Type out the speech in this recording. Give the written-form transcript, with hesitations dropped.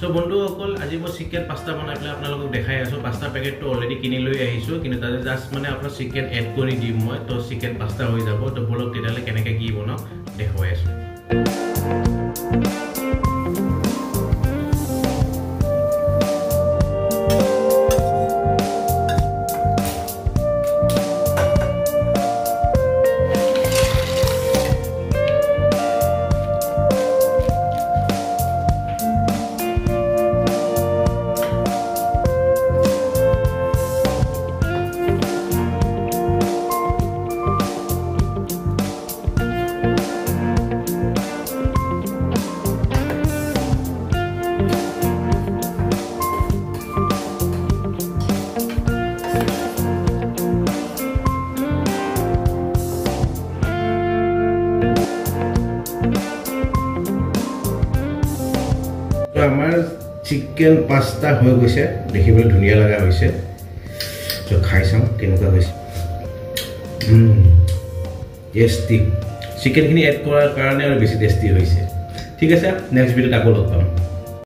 So বন্ধুসকল আজি মই চিকেন পাস্তা বনাই পেলাই আপোনালোকক দেখাই আছো পাস্তা পেকেটটো অলৰেডি কিনি লৈ আহিছো কিন্তু তাতে জাস্ট মানে আপোনাৰ চিকেন এড কৰি দিম মই তো চিকেন পাস্তা হৈ যাব তো বলক তেতিয়ালে কেনেকৈ কি বনাও দেখাই আছো আমাৰ চিকেন পাস্তা হৈ গৈছে দেখিবলৈ ধুনীয়া লগা হৈছে তো খাই চাম কেনেকুৱা হৈছে টেষ্টি চিকেনখিনি এড কৰাৰ কাৰণে আৰু বেছি টেষ্টি হৈছে ঠিক আছে নেক্সট ভিডিঅ'ত আকৌ লগ পাম